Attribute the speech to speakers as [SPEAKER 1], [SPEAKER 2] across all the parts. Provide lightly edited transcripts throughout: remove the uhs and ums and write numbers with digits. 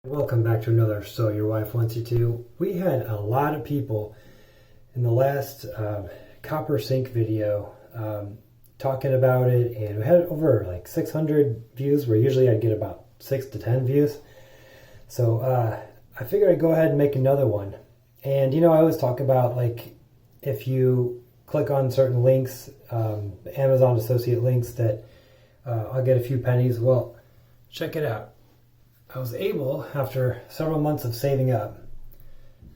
[SPEAKER 1] Welcome back to another So Your Wife Wants You To. We had a lot of people in the last copper sink video talking about it, and we had over like 600 views, where usually I'd get about 6 to 10 views. So I figured I'd go ahead and make another one. And you know, I always talk about, like, if you click on certain links, Amazon associate links, that I'll get a few pennies. Well, check it out. I was able, after several months of saving up,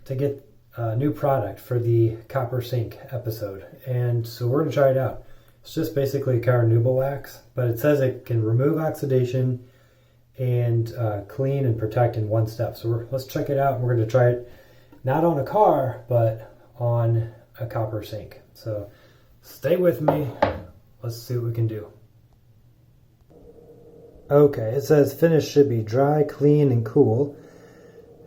[SPEAKER 1] to get a new product for the copper sink episode. And so we're going to try it out. It's just basically Carnauba wax, but it says it can remove oxidation and clean and protect in one step. So let's check it out. And we're going to try it not on a car, but on a copper sink. So stay with me. Let's see what we can do. Okay, it says finish should be dry, clean, and cool.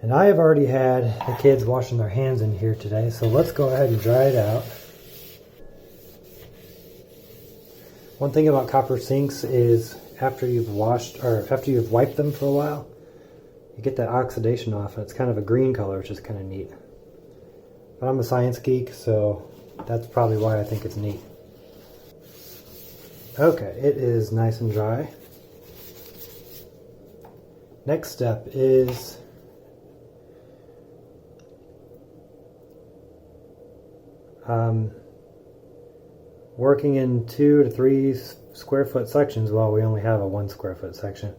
[SPEAKER 1] And I have already had the kids washing their hands in here today, so let's go ahead and dry it out. One thing about copper sinks is after you've washed, or after you've wiped them for a while, you get that oxidation off, and it's kind of a green color, which is kind of neat. But I'm a science geek, so that's probably why I think it's neat. Okay, it is nice and dry. Next step is working in 2 to 3 square foot sections. Well, we only have a 1 square foot section.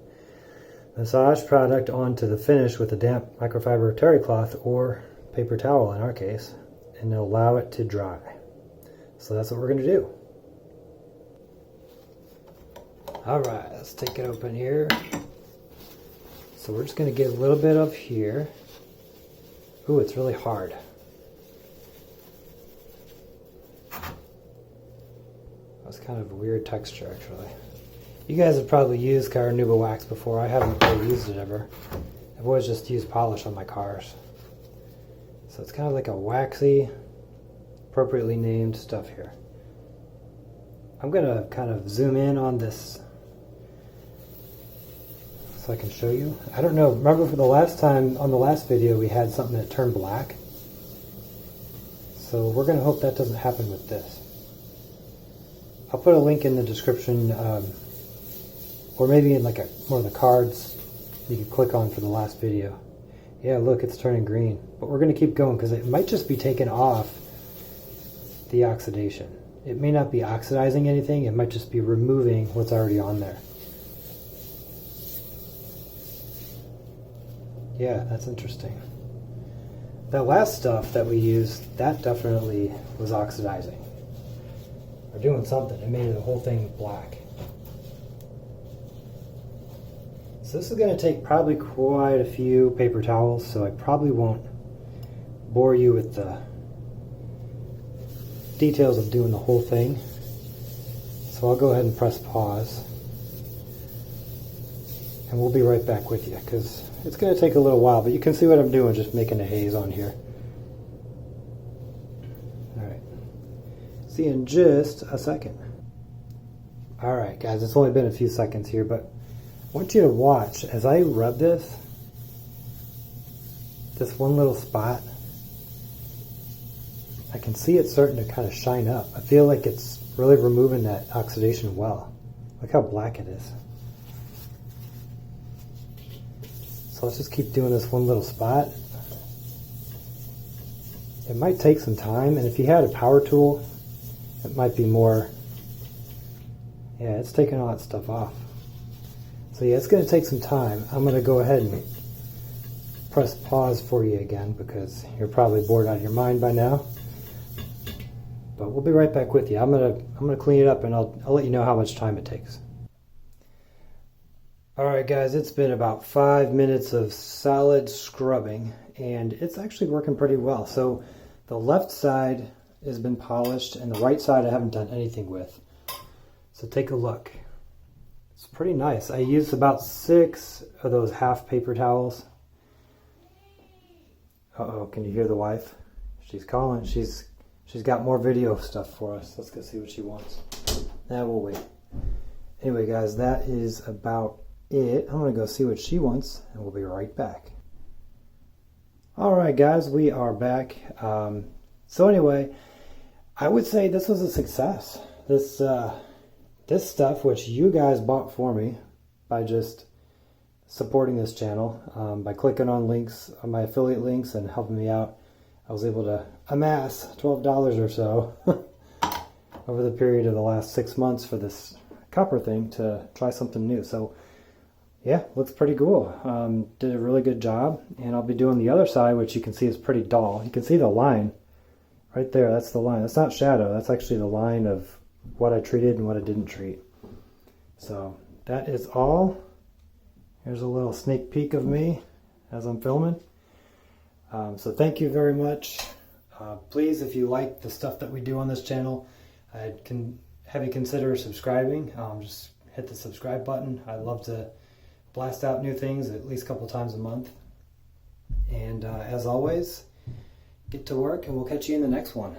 [SPEAKER 1] Massage product onto the finish with a damp microfiber terry cloth or paper towel in our case, and allow it to dry. So that's what we're going to do. Alright, let's take it open here. So we're just going to get a little bit of here. Ooh, it's really hard. That's kind of a weird texture, actually. You guys have probably used Carnauba wax before. I haven't really used it ever. I've always just used polish on my cars. So it's kind of like a waxy, appropriately named stuff here. I'm going to kind of zoom in on this so I can show you. I don't know, remember for the last time, on the last video, we had something that turned black. So we're going to hope that doesn't happen with this. I'll put a link in the description, or maybe in like one of the cards you can click on for the last video. Yeah, look, it's turning green. But we're going to keep going because it might just be taking off the oxidation. It may not be oxidizing anything, it might just be removing what's already on there. Yeah, that's interesting. That last stuff that we used, that definitely was oxidizing. Or doing something. It made the whole thing black. So this is going to take probably quite a few paper towels, so I probably won't bore you with the details of doing the whole thing. So I'll go ahead and press pause. And we'll be right back with you, because it's going to take a little while, but you can see what I'm doing, just making a haze on here. Alright. See you in just a second. Alright guys, it's only been a few seconds here, but I want you to watch as I rub this one little spot. I can see it starting to kind of shine up. I feel like it's really removing that oxidation well. Look how black it is. So let's just keep doing this one little spot. It might take some time, and if you had a power tool, it might be more. Yeah, it's taking all that stuff off. So yeah, it's going to take some time. I'm going to go ahead and press pause for you again, because you're probably bored out of your mind by now. But we'll be right back with you. I'm gonna clean it up, and I'll let you know how much time it takes. Alright guys, it's been about 5 minutes of solid scrubbing, and it's actually working pretty well. So the left side has been polished, and the right side I haven't done anything with. So take a look. It's pretty nice. I used about 6 of those half paper towels. Uh-oh, can you hear the wife? She's calling. She's got more video stuff for us. Let's go see what she wants. Nah, we'll wait. Anyway guys, that is about it. I'm going to go see what she wants, and we'll be right back. All right, guys, we are back. So anyway, I would say this was a success. This stuff, which you guys bought for me by just supporting this channel, by clicking on links, on my affiliate links and helping me out, I was able to amass $12 or so over the period of the last 6 months for this copper thing to try something new. So yeah, looks pretty cool. Did a really good job, and I'll be doing the other side, which you can see is pretty dull. You can see the line right there. That's the line. That's not shadow. That's actually the line of what I treated and what I didn't treat. So that is all. Here's a little sneak peek of me as I'm filming. So thank you very much. Please, if you like the stuff that we do on this channel, I can have you consider subscribing. Just hit the subscribe button. I love to blast out new things at least a couple times a month. And as always, get to work and we'll catch you in the next one.